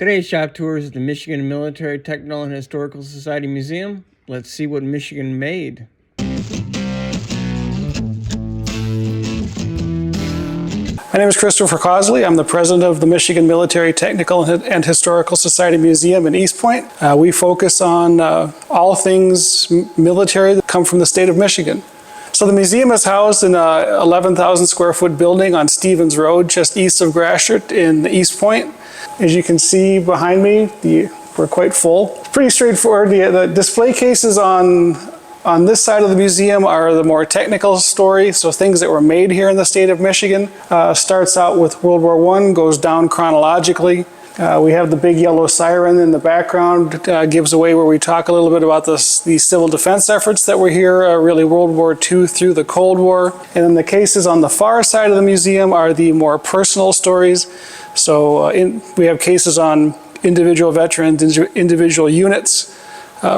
Today's shop tour is the Michigan Military Technical and Historical Society Museum. Let's see what Michigan made. My name is Christopher Cosley. I'm the president of the Michigan Military Technical and Historical Society Museum in East Point. We focus on all things military that come from the state of Michigan. So the museum is housed in a 11,000 square foot building on Stevens Road, just east of Gratiot in East Point. As you can see behind me, we're quite full. Pretty straightforward. The display cases on this side of the museum are the more technical story, so things that were made here in the state of Michigan. Starts out with World War I, goes down chronologically. We have the big yellow Siren in the background, gives away where we talk a little bit about the civil defense efforts that were here, really World War II through the Cold War. And then the cases on the far side of the museum are the more personal stories. So we have cases on individual veterans, individual units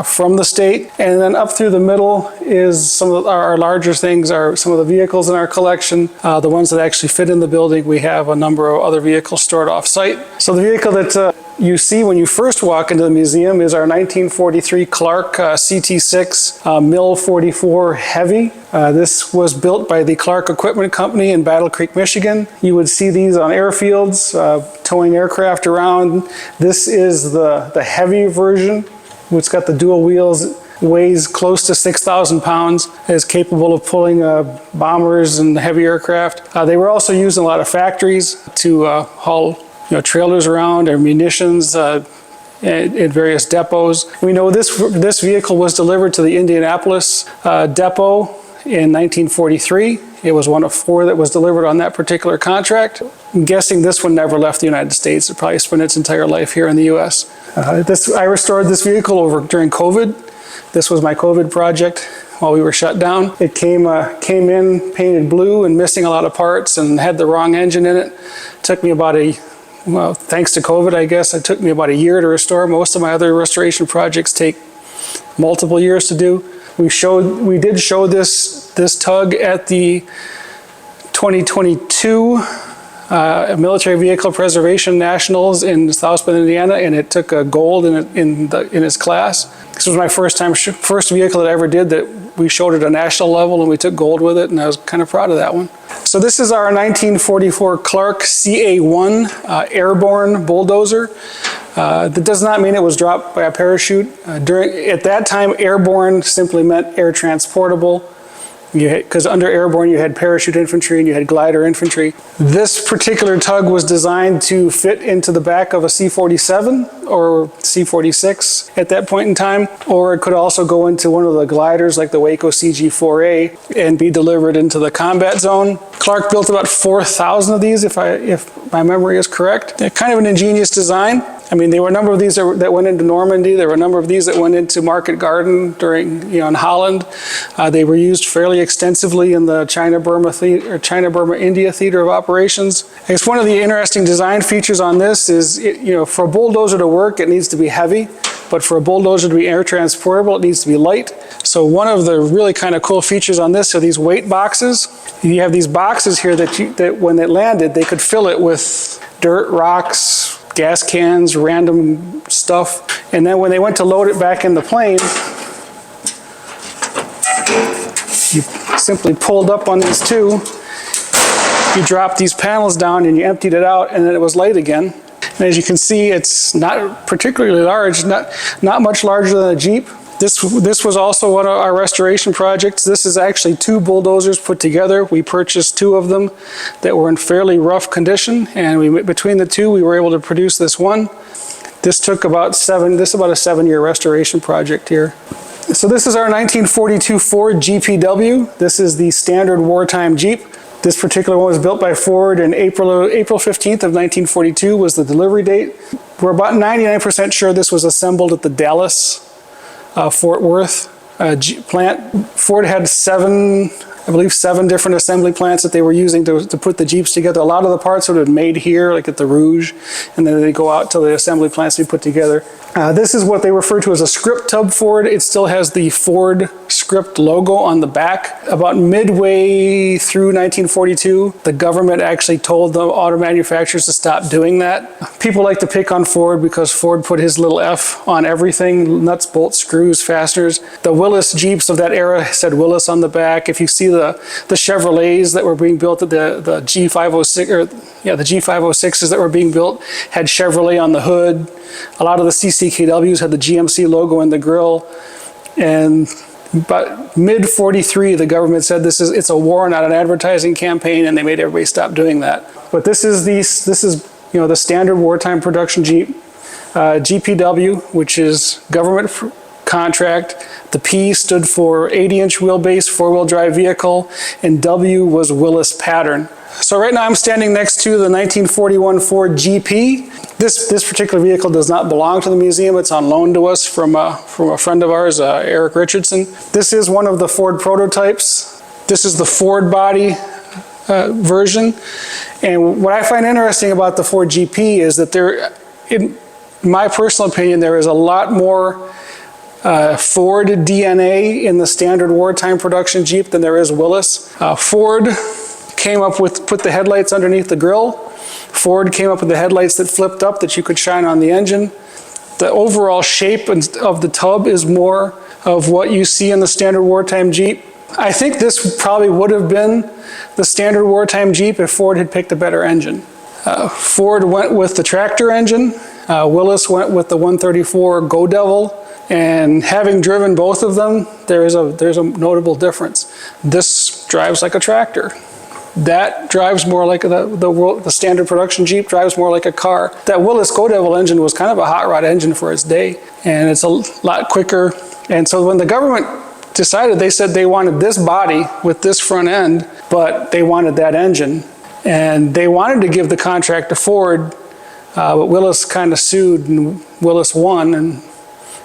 from the state. And then up through the middle is some of our larger things, are some of the vehicles in our collection, the ones that actually fit in the building. We have a number of other vehicles stored off-site. So the vehicle that you see when you first walk into the museum is our 1943 Clark CT6 Mill 44 Heavy. This was built by the Clark Equipment Company in Battle Creek, Michigan. You would see these on airfields, towing aircraft around. This is the heavy version. It's got the dual wheels, weighs close to 6,000 pounds, is capable of pulling bombers and heavy aircraft. They were also used in a lot of factories to haul trailers around or munitions in various depots. We know this vehicle was delivered to the Indianapolis depot in 1943. It was one of 4 that was delivered on that particular contract. I'm guessing this one never left the United States. It probably spent its entire life here in the U.S. I restored this vehicle during COVID. This was my COVID project while we were shut down. It came in painted blue and missing a lot of parts and had the wrong engine in it. Took me about thanks to COVID, I guess, it took me about a year to restore. Most of my other restoration projects take multiple years to do. We did show this tug at the 2022 Military Vehicle Preservation Nationals in South Bend, Indiana, and it took a gold in its class. This was my first vehicle that I ever did that we showed at a national level, and we took gold with it, and I was kind of proud of that one. So this is our 1944 Clark CA1 Airborne Bulldozer. That does not mean it was dropped by a parachute. At that time, airborne simply meant air transportable. Because under airborne you had parachute infantry and you had glider infantry. This particular tug was designed to fit into the back of a C-47 or C-46 at that point in time, or it could also go into one of the gliders like the Waco CG-4A and be delivered into the combat zone. Clark built about 4,000 of these, if my memory is correct. They're kind of an ingenious design. I mean, there were a number of these that went into Normandy. There were a number of these that went into Market Garden in Holland. They were used fairly extensively in the China-Burma-India theater of operations. I guess one of the interesting design features on this is, for a bulldozer to work, it needs to be heavy. But for a bulldozer to be air transportable, it needs to be light. So one of the really kind of cool features on this are these weight boxes. You have these boxes here that when it landed, they could fill it with dirt, rocks, gas cans, random stuff. And then when they went to load it back in the plane, you simply pulled up on these two, you dropped these panels down and you emptied it out, and then it was light again. And as you can see, it's not particularly large, not much larger than a Jeep. This was also one of our restoration projects. This is actually 2 bulldozers put together. We purchased 2 of them that were in fairly rough condition, and between the 2 we were able to produce this one. This took about a 7-year restoration project here. So this is our 1942 Ford GPW. This is the standard wartime Jeep. This particular one was built by Ford, and April 15th of 1942 was the delivery date. We're about 99% sure this was assembled at the Dallas Fort Worth plant. Ford had 7 I believe, 7 different assembly plants that they were using to put the Jeeps together. A lot of the parts would have been made here, like at the Rouge, and then they go out to the assembly plants to be put together. This is what they refer to as a script tub Ford. It still has the Ford script logo on the back. About midway through 1942, the government actually told the auto manufacturers to stop doing that. People like to pick on Ford because Ford put his little F on everything: nuts, bolts, screws, fasteners. The Willis Jeeps of that era said Willis on the back. If you see the Chevrolets that were being built, the G506, or the G506s that were being built had Chevrolet on the hood. A lot of the CCKWs had the GMC logo in the grille. And but mid-43, the government said it's a war, not an advertising campaign, and they made everybody stop doing that. But this is the standard wartime production Jeep, GPW, which is government contract. The P stood for 80-inch wheelbase, four-wheel drive vehicle, and W was Willis pattern. So right now I'm standing next to the 1941 Ford GP. This particular vehicle does not belong to the museum. It's on loan to us from a friend of ours, Eric Richardson. This is one of the Ford prototypes. This is the Ford body version. And what I find interesting about the Ford GP is that in my personal opinion, there is a lot more Ford DNA in the standard wartime production Jeep than there is Willis. Ford came up with, put the headlights underneath the grille. Ford came up with the headlights that flipped up that you could shine on the engine. The overall shape of the tub is more of what you see in the standard wartime Jeep. I think this probably would have been the standard wartime Jeep if Ford had picked a better engine. Ford went with the tractor engine. Willis went with the 134 Go Devil. And having driven both of them, there's a notable difference. This drives like a tractor. That drives more like the standard production Jeep drives more like a car. That Willis Go Devil engine was kind of a hot rod engine for its day, and it's a lot quicker. And so when the government decided, they said they wanted this body with this front end, but they wanted that engine. And they wanted to give the contract to Ford, but Willis kind of sued, and Willis won. And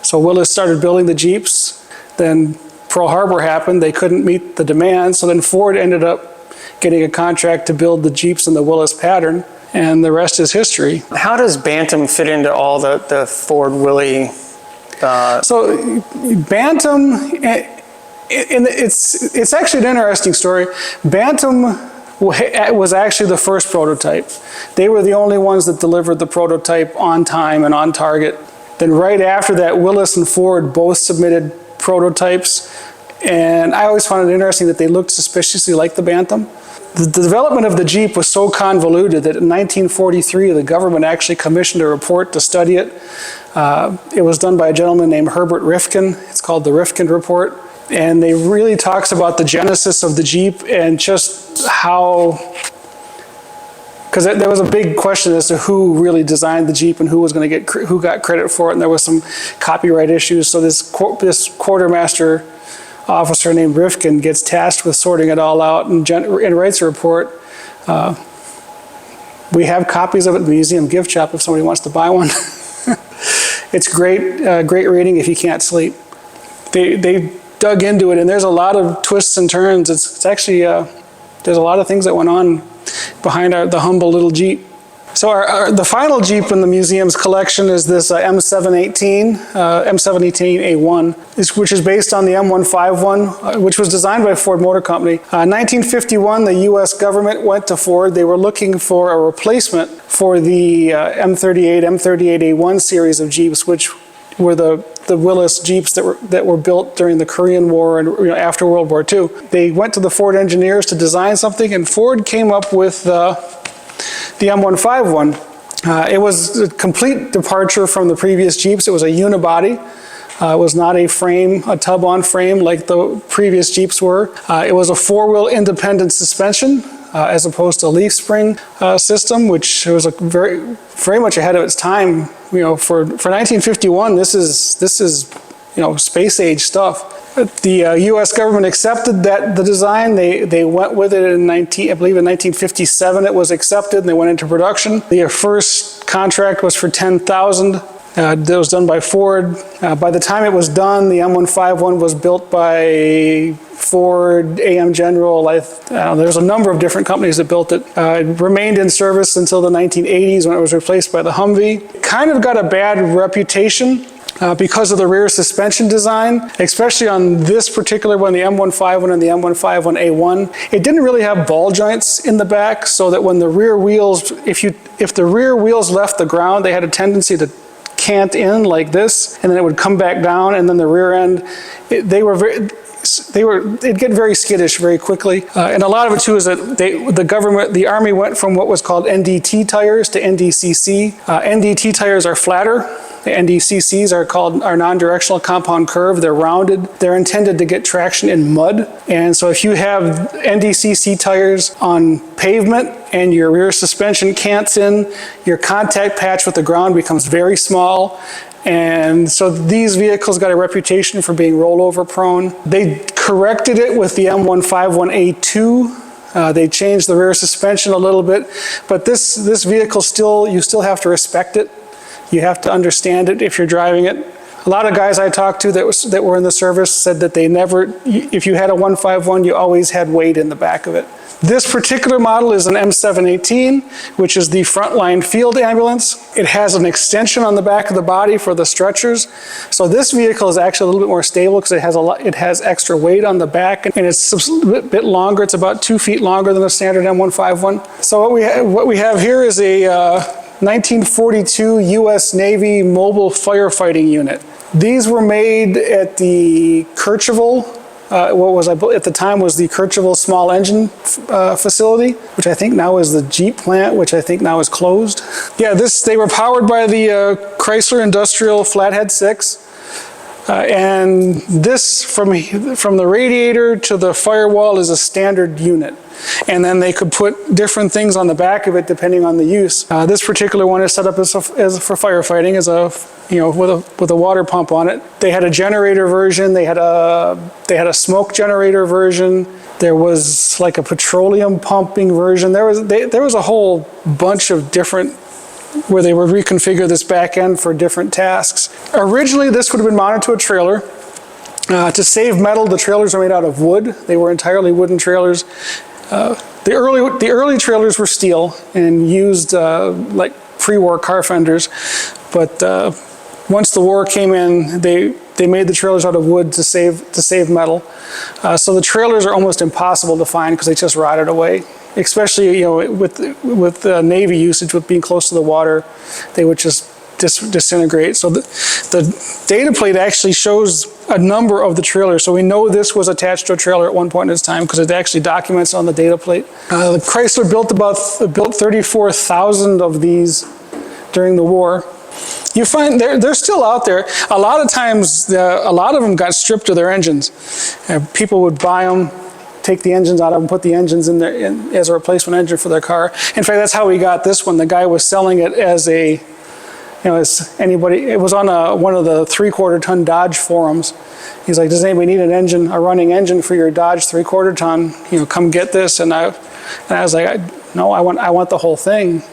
so Willis started building the Jeeps. Then Pearl Harbor happened. They couldn't meet the demand, so then Ford ended up getting a contract to build the Jeeps in the Willis pattern, and the rest is history. How does Bantam fit into all the Ford Willie? So Bantam, it's actually an interesting story. Bantam was actually the first prototype. They were the only ones that delivered the prototype on time and on target. Then right after that, Willis and Ford both submitted prototypes, and I always found it interesting that they looked suspiciously like the Bantam. The development of the Jeep was so convoluted that in 1943, the government actually commissioned a report to study it. It was done by a gentleman named Herbert Rifkin. It's called the Rifkin Report. And they really talks about the genesis of the Jeep and just how, because there was a big question as to who really designed the Jeep and who was going to who got credit for it, and there was some copyright issues. So this quartermaster officer named Rifkin gets tasked with sorting it all out and writes a report. We have copies of it in the museum gift shop if somebody wants to buy one. It's great, great reading if you can't sleep. They dug into it, and there's a lot of twists and turns. It's actually, there's a lot of things that went on behind the humble little Jeep. So the final Jeep in the museum's collection is this M718, M718A1, which is based on the M151, which was designed by Ford Motor Company. 1951, the U.S. government went to Ford. They were looking for a replacement for the M38, M38A1 series of Jeeps, which were the Willis Jeeps that were built during the Korean War and after World War II. They went to the Ford engineers to design something, and Ford came up with the M151. It was a complete departure from the previous Jeeps. It was a unibody. It was not a frame, a tub-on frame like the previous Jeeps were. It was a four-wheel independent suspension as opposed to a leaf spring system, which was very much ahead of its time. For 1951, this is space age stuff. The U.S. government accepted the design. They went with it in I believe in 1957 it was accepted, and they went into production. The first contract was for 10,000. That was done by Ford. By the time it was done, the M151 was built by Ford, AM General. There's a number of different companies that built it. It remained in service until the 1980s when it was replaced by the Humvee. Kind of got a bad reputation because of the rear suspension design, especially on this particular one, the M151 and the M151A1. It didn't really have ball joints in the back, so that when the rear wheels, if the rear wheels left the ground, they had a tendency to cant in like this, and then it would come back down, and then the rear end, it'd get very skittish very quickly. And a lot of it too is that the Army went from what was called NDT tires to NDCC. NDT tires are flatter. The NDCCs are non-directional compound curve. They're rounded. They're intended to get traction in mud. And so if you have NDCC tires on pavement and your rear suspension cants in, your contact patch with the ground becomes very small. And so these vehicles got a reputation for being rollover prone. They corrected it with the M151A2. They changed the rear suspension a little bit, but this vehicle you still have to respect it. You have to understand it if you're driving it. A lot of guys I talked to that were in the service said that if you had a 151, you always had weight in the back of it. This particular model is an M718, which is the frontline field ambulance. It has an extension on the back of the body for the stretchers. So this vehicle is actually a little bit more stable because it has extra weight on the back, and it's a bit longer. It's about 2 feet longer than a standard M151. So what we have here is a 1942 U.S. Navy mobile firefighting unit. These were made at the Kercheval, at the time was the Kercheval small engine facility, which I think now is the Jeep plant, which I think now is closed. Yeah, they were powered by the Chrysler Industrial Flathead 6. And this, from the radiator to the firewall, is a standard unit. And then they could put different things on the back of it depending on the use. This particular one is set up as for firefighting, with a water pump on it. They had a generator version. They had a smoke generator version. There was like a petroleum pumping version. There was a whole bunch of different where they would reconfigure this back end for different tasks. Originally, this would have been mounted to a trailer. To save metal, the trailers are made out of wood. They were entirely wooden trailers. The early trailers were steel and used like pre-war car fenders, but once the war came in, they made the trailers out of wood to save metal. So the trailers are almost impossible to find because they just rotted away. Especially with Navy usage, with being close to the water, they would just disintegrate. So the data plate actually shows a number of the trailers. So we know this was attached to a trailer at one point in its time because it actually documents on the data plate. The Chrysler built 34,000 of these during the war. You find they're still out there. A lot of times, a lot of them got stripped of their engines. People would buy them, take the engines out of them, put the engines in there as a replacement engine for their car. In fact, that's how we got this one. The guy was selling it as it was on one of the 3/4 ton Dodge forums. He's like, does anybody need a running engine for your Dodge 3/4 ton? Come get this. And I was like, no, I want the whole thing.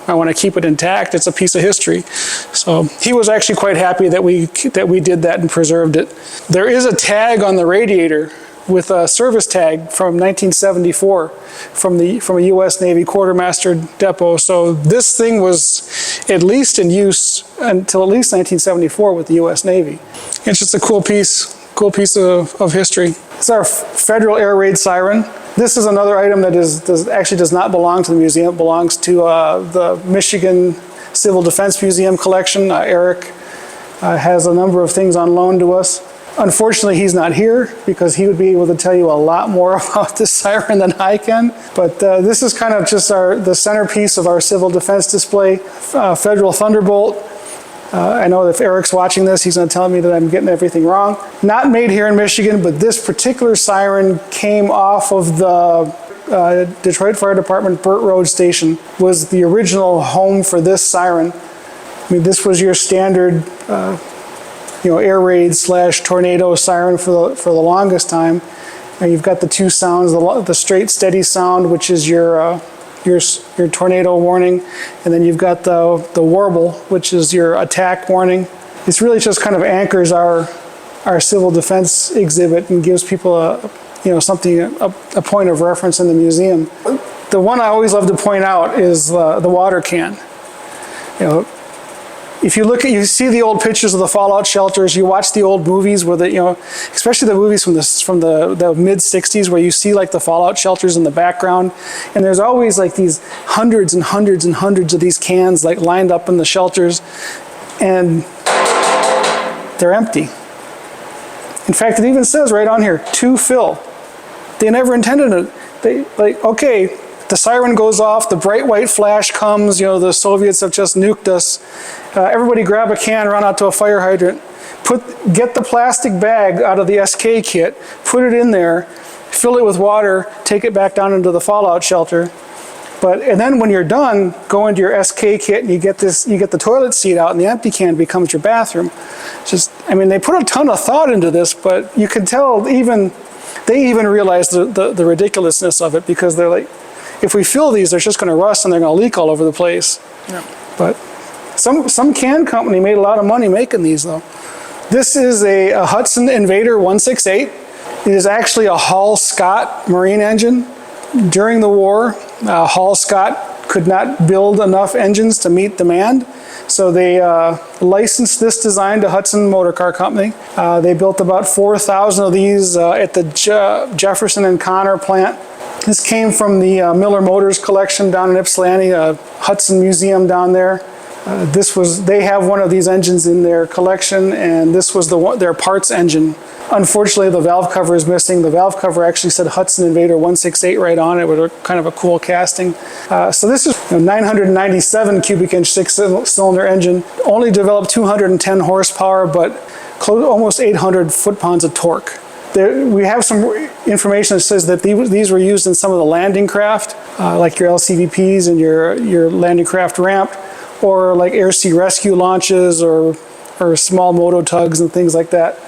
I want to keep it intact. It's a piece of history. So he was actually quite happy that we did that and preserved it. There is a tag on the radiator with a service tag from 1974 from a U.S. Navy quartermaster depot. So this thing was at least in use until at least 1974 with the U.S. Navy. It's just a cool piece of history. It's our Federal Air Raid Siren. This is another item that actually does not belong to the museum. It belongs to the Michigan Civil Defense Museum collection. Eric has a number of things on loan to us. Unfortunately, he's not here because he would be able to tell you a lot more about this siren than I can. But this is kind of just the centerpiece of our civil defense display, Federal Thunderbolt. I know if Eric's watching this, he's going to tell me that I'm getting everything wrong. Not made here in Michigan, but this particular siren came off of the Detroit Fire Department Burt Road Station, was the original home for this siren. I mean, this was your standard air raid / tornado siren for the longest time. And you've got the two sounds, the straight steady sound, which is your your tornado warning, and then you've got the warble, which is your attack warning. This really just kind of anchors our civil defense exhibit and gives people a point of reference in the museum. The one I always love to point out is the water can. If you see the old pictures of the fallout shelters, you watch the old movies where especially the movies from the mid '60s, where you see like the fallout shelters in the background, and there's always like these hundreds and hundreds and hundreds of these cans like lined up in the shelters, and they're empty. In fact, it even says right on here, to fill. They never intended it. Okay, the siren goes off, the bright white flash comes, the Soviets have just nuked us. Everybody grab a can, run out to a fire hydrant, get the plastic bag out of the SK kit, put it in there, fill it with water, take it back down into the fallout shelter. And then when you're done, go into your SK kit and you get the toilet seat out and the empty can becomes your bathroom. They put a ton of thought into this, but you can tell they even realize the ridiculousness of it, because they're like, if we fill these, they're just going to rust and they're going to leak all over the place. Yeah. But some can company made a lot of money making these, though. This is a Hudson Invader 168. It is actually a Hall-Scott marine engine. During the war, Hall-Scott could not build enough engines to meet demand, so they licensed this design to Hudson Motor Car Company. They built about 4,000 of these at the Jefferson and Connor plant. This came from the Miller Motors collection down in Ypsilanti, Hudson Museum down there. They have one of these engines in their collection, and this was their parts engine. Unfortunately, the valve cover is missing. The valve cover actually said Hudson Invader 168 right on it, with a kind of a cool casting. So this is a 997 cubic inch six-cylinder engine. Only developed 210 horsepower, but almost 800 foot-pounds of torque. We have some information that says that these were used in some of the landing craft, like your LCVPs and your landing craft ramp, or like air-sea rescue launches or small moto tugs and things like that.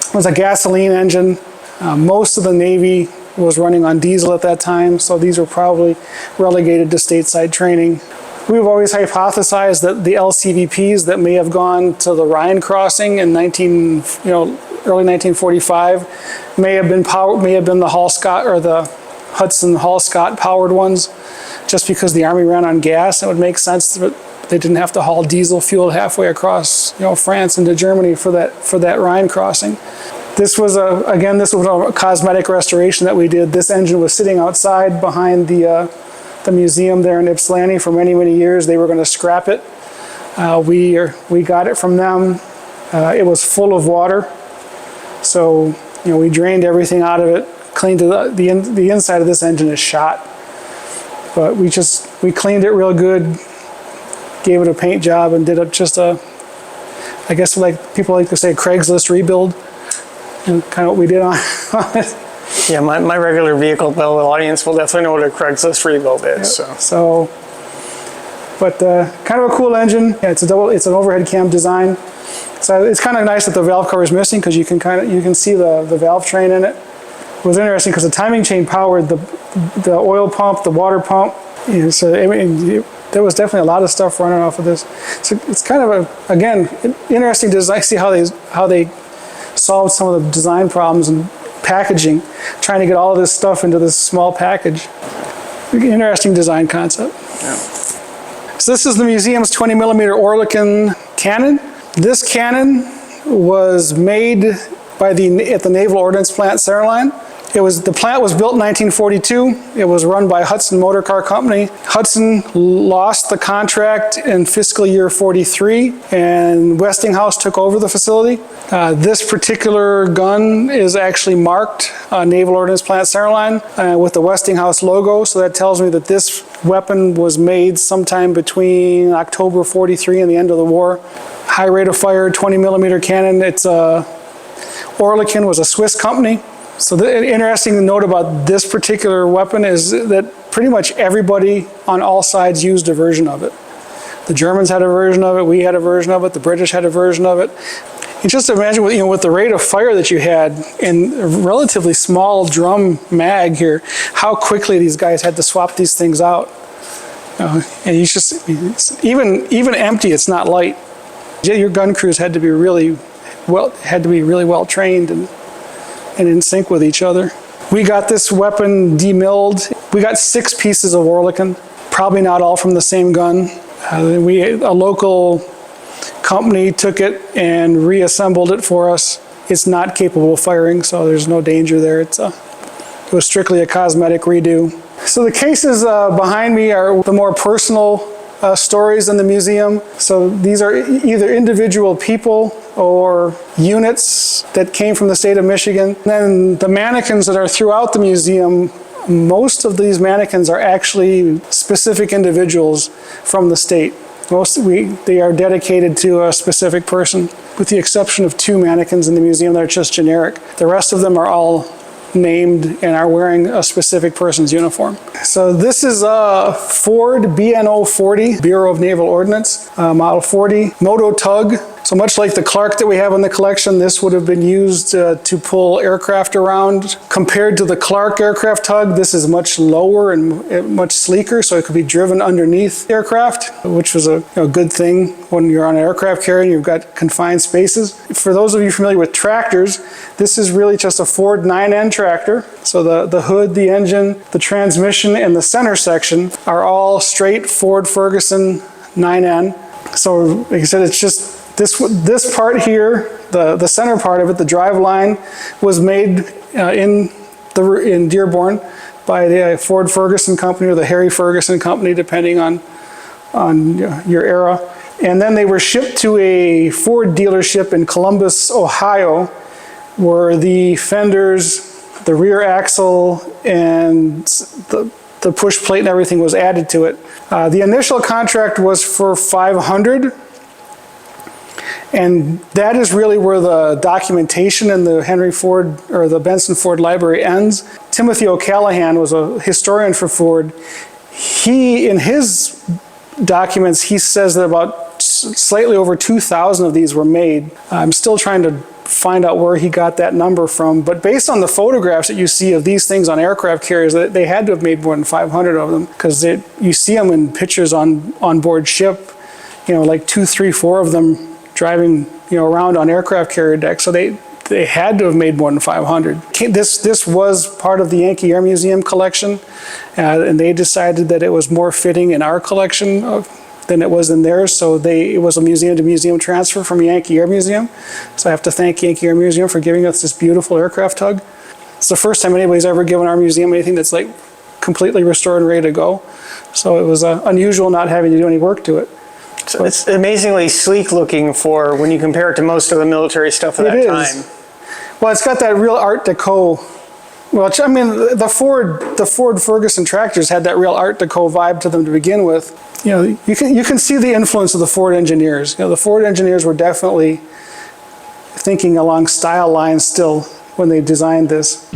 It was a gasoline engine. Most of the Navy was running on diesel at that time, so these were probably relegated to stateside training. We've always hypothesized that the LCVPs that may have gone to the Rhine crossing in early 1945 may have been the Hall-Scott or the Hudson Hall-Scott powered ones, just because the Army ran on gas. It would make sense that they didn't have to haul diesel fuel halfway across France into Germany for that Rhine crossing. This was a cosmetic restoration that we did. This engine was sitting outside behind the museum there in Ypsilanti for many, many years. They were going to scrap it. We got it from them. It was full of water, so we drained everything out of it, cleaned it. The inside of this engine is shot, but we cleaned it real good, gave it a paint job, and did I guess like people like to say, Craigslist rebuild, and kind of what we did on it. Yeah, my regular vehicle build audience will definitely know what a Craigslist rebuild is. Yep. But kind of a cool engine. Yeah, it's an overhead cam design. So it's kind of nice that the valve cover is missing, because you can see the valve train in it. It was interesting because the timing chain powered the oil pump, the water pump. So there was definitely a lot of stuff running off of this. So it's kind of again interesting to see how they solved some of the design problems and packaging, trying to get all of this stuff into this small package. Interesting design concept. Yeah. So this is the museum's 20 millimeter Oerlikon cannon. This cannon was made at the Naval Ordnance Plant, Siren. The plant was built in 1942. It was run by Hudson Motor Car Company. Hudson lost the contract in fiscal year 43, and Westinghouse took over the facility. This particular gun is actually marked Naval Ordnance Plant, Siren, with the Westinghouse logo, so that tells me that this weapon was made sometime between October 43 and the end of the war. High rate of fire, 20 millimeter cannon. Oerlikon was a Swiss company. So the interesting note about this particular weapon is that pretty much everybody on all sides used a version of it. The Germans had a version of it, we had a version of it, the British had a version of it. You just imagine with the rate of fire that you had in a relatively small drum mag here, how quickly these guys had to swap these things out. And even empty, it's not light. Your gun crews had to be really well trained and in sync with each other. We got this weapon demilled. We got 6 pieces of Oerlikon, probably not all from the same gun. A local company took it and reassembled it for us. It's not capable of firing, so there's no danger there. It was strictly a cosmetic redo. So the cases behind me are the more personal stories in the museum. So these are either individual people or units that came from the state of Michigan. And then the mannequins that are throughout the museum, most of these mannequins are actually specific individuals from the state. They are dedicated to a specific person, with the exception of 2 mannequins in the museum that are just generic. The rest of them are all named and are wearing a specific person's uniform. So this is a Ford BNO 40, Bureau of Naval Ordnance, Model 40, Moto Tug. So much like the Clark that we have in the collection, this would have been used to pull aircraft around. Compared to the Clark aircraft tug, this is much lower and much sleeker, so it could be driven underneath aircraft, which was a good thing when you're on an aircraft carrier and you've got confined spaces. For those of you familiar with tractors, this is really just a Ford 9N tractor. So the hood, the engine, the transmission, and the center section are all straight Ford Ferguson 9N. So like I said, it's just this part here, the center part of it, the drive line, was made in Dearborn by the Ford Ferguson Company or the Harry Ferguson Company, depending on your era. And then they were shipped to a Ford dealership in Columbus, Ohio, where the fenders, the rear axle, and the push plate and everything was added to it. The initial contract was for 500. And that is really where the documentation in the Henry Ford or the Benson Ford Library ends. Timothy O'Callahan was a historian for Ford. In his documents, he says that about slightly over 2,000 of these were made. I'm still trying to find out where he got that number from, but based on the photographs that you see of these things on aircraft carriers, they had to have made more than 500 of them, because you see them in pictures on board ship, like 2, 3, 4 of them driving around on aircraft carrier decks. So they had to have made more than 500. This was part of the Yankee Air Museum collection, and they decided that it was more fitting in our collection than it was in theirs, so it was a museum-to-museum transfer from Yankee Air Museum. So I have to thank Yankee Air Museum for giving us this beautiful aircraft tug. It's the first time anybody's ever given our museum anything that's like completely restored and ready to go. So it was unusual not having to do any work to it. So it's amazingly sleek looking for when you compare it to most of the military stuff of that time. Well, it's got that real Art Deco. Well, I mean, the Ford Ferguson tractors had that real Art Deco vibe to them to begin with. You can see the influence of the Ford engineers. The Ford engineers were definitely thinking along style lines still when they designed this.